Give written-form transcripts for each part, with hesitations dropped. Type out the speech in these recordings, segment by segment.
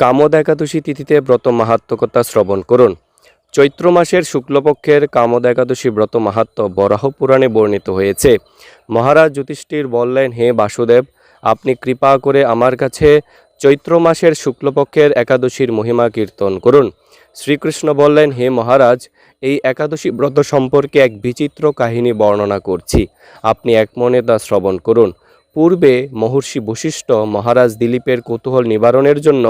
কামদ একাদশী তিথিতে ব্রত মাহাত্ম্য কথা শ্রবণ করুন। চৈত্র মাসের শুক্লপক্ষের কামদ একাদশী ব্রত মাহাত্ম্য বরাহ পুরাণে বর্ণিত হয়েছে। মহারাজ যুধিষ্ঠির বললেন, হে বাসুদেব, আপনি কৃপা করে আমার কাছে চৈত্র মাসের শুক্লপক্ষের একাদশীর মহিমা কীর্তন করুন। শ্রীকৃষ্ণ বললেন, হে মহারাজ, এই একাদশী ব্রত সম্পর্কে এক বিচিত্র কাহিনী বর্ণনা করছি, আপনি এক মনে তা শ্রবণ করুন। পূর্বে মহর্ষি বশিষ্ঠ মহারাজ দিলীপের কৌতূহল নিবারণের জন্য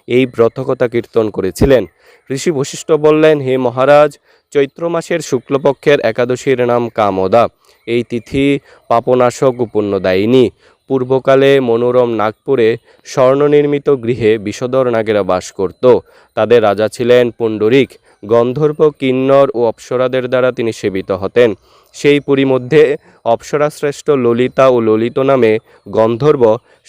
এই ব্রতকথা কীর্তন করেছিলেন। ঋষি বশিষ্ঠ বললেন, হে মহারাজ, চৈত্র মাসের শুক্লপক্ষের একাদশীর নাম কামদা। এই তিথি পাপনাশক ও পুণ্যদায়িনী। পূর্বকালে মনোরম নাগপুরে স্বর্ণনির্মিত গৃহে বিষধর নাগেরা বাস করত। তাদের রাজা ছিলেন পুণ্ডরিক। গন্ধর্ব, কিন্নর ও অপ্সরাদের দ্বারা তিনি সেবিত হতেন। সেই পুরী মধ্যে অপ্সরাশ্রেষ্ঠ ললিতা ও ললিত নামে গন্ধর্ব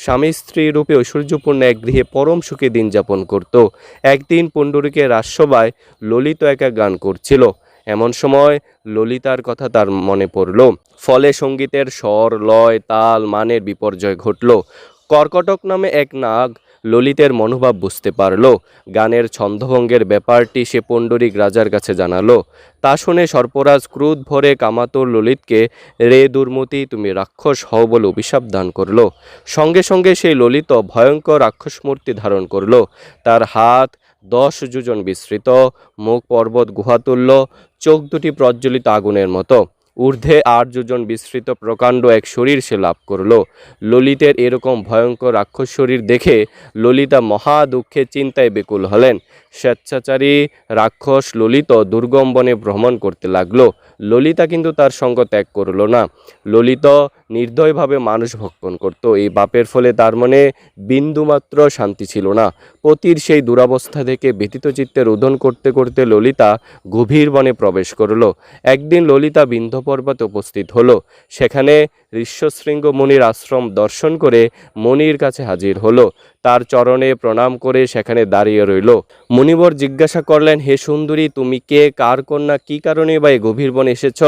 স্বামী স্ত্রী রূপে ঐশ্বর্যপূর্ণ এক গৃহে পরম সুখে দিন যাপন করত। একদিন পুণ্ডরিকের রাজসভায় ললিত একা গান করছিল। এমন সময় ললিতার কথা তার মনে পড়ল। ফলে সঙ্গীতের স্বর, লয়, তাল, মানের বিপর্যয় ঘটল। কর্কটক নামে এক নাগ ললিতের মনোভাব বুঝতে পারল। গানের ছন্দভঙ্গের ব্যাপারটি সে পুণ্ডরিক রাজার কাছে জানালো। তা শুনে সর্পরাজ ক্রোধ ভরে কামাতুর ললিতকে, রে দুর্মতি, তুমি রাক্ষস হও বলে অভিশাপ দান করল। সঙ্গে সঙ্গে সেই ললিত ভয়ঙ্কর রাক্ষস মূর্তি ধারণ করল। তার হাত 10 যোজন বিস্তৃত, মুখ পর্বত গুহাতুল্য, চোখ দুটি প্রজ্বলিত আগুনের মতো, ঊর্ধ্বে 8 যোজন বিস্তৃত প্রকাণ্ড এক শরীর সে লাভ করল। ললিতের এরকম ভয়ঙ্কর রাক্ষস শরীর দেখে ললিতা মহা দুঃখে চিন্তায় বেকুল হলেন। স্বেচ্ছাচারী রাক্ষস ললিত দুর্গম বনে ভ্রমণ করতে লাগলো। ললিতা কিন্তু তার সঙ্গ ত্যাগ করল না। ললিত নির্দয়ভাবে মানুষ ভক্ষণ করত। এই পাপের ফলে তার মনে বিন্দুমাত্র শান্তি ছিল না। পতির সেই দুরাবস্থা থেকে ব্যথিত চিত্তে রোদন করতে করতে ললিতা গভীর বনে প্রবেশ করল। একদিন ললিতা বিন্ধ্য পর্বতে উপস্থিত হলো। সেখানে ঋষ্যশৃঙ্গ মুনির আশ্রম দর্শন করে মুনির কাছে হাজির হলো। তার চরণে প্রণাম করে সেখানে দাঁড়িয়ে রইল। মুনিবর জিজ্ঞাসা করলেন, হে সুন্দরী, তুমি কে, কার কন্যা, কি কারণে বা এই গভীর বনে এসেছ,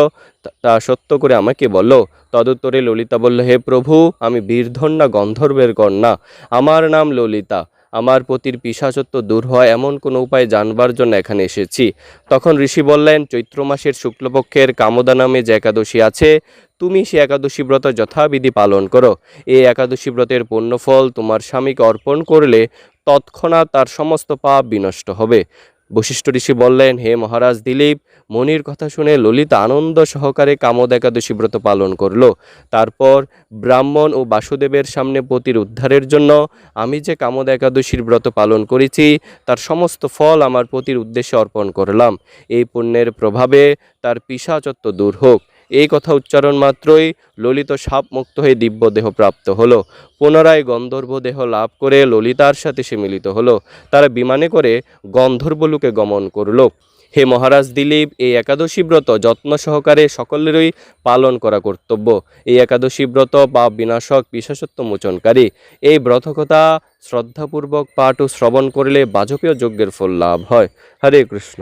তা সত্য করে আমাকে বলো। তদুত্তরে ললিতা বলল, হে প্রভু, আমি বীরধন্যা গন্ধর্বের কন্যা। আমার নাম ললিতা। আমার পতির পিশাচত্ব দূর হয় এমন কোনো উপায় জানবার জন্য এখানে এসেছি। তখন ঋষি বললেন, চৈত্র মাসের শুক্লপক্ষের কামদা নামে যে একাদশী আছে, তুমি সে একাদশী ব্রত যথাবিধি পালন করো। এই একাদশী ব্রতের পুণ্যফল তোমার স্বামীকে অর্পণ করলে তৎক্ষণাৎ তার সমস্ত পাপ বিনষ্ট হবে। বশিষ্ঠ ঋষি বললেন, হে মহারাজ দিলীপ, মনির কথা শুনে ললিতা আনন্দ সহকারে কামদ একাদশী ব্রত পালন করল। তারপর ব্রাহ্মণ ও বাসুদেবের সামনে পতির উদ্ধারের জন্য আমি যে কামদ একাদশীর ব্রত পালন করেছি তার সমস্ত ফল আমার পতির উদ্দেশ্যে অর্পণ করলাম। এই পুণ্যের প্রভাবে তার পিশাচত্ব দূর হোক। এই কথা উচ্চারণ মাত্রই ললিত সাপ মুক্ত হয়ে দিব্য দেহ প্রাপ্ত হলো। পুনরায় গন্ধর্ব দেহ লাভ করে ললিতার সাথে সে মিলিত হলো। তারা বিমানে করে গন্ধর্বলোকে গমন করল। হে মহারাজ দিলীপ, এই একাদশী ব্রত যত্ন সহকারে সকলেরই পালন করা কর্তব্য। এই একাদশী ব্রত পাপ বিনাশক, পিশাচত্ব মোচনকারী। এই ব্রতকথা শ্রদ্ধাপূর্বক পাঠ ও শ্রবণ করলে বাজপেয় যজ্ঞের ফল লাভ হয়। হরে কৃষ্ণ।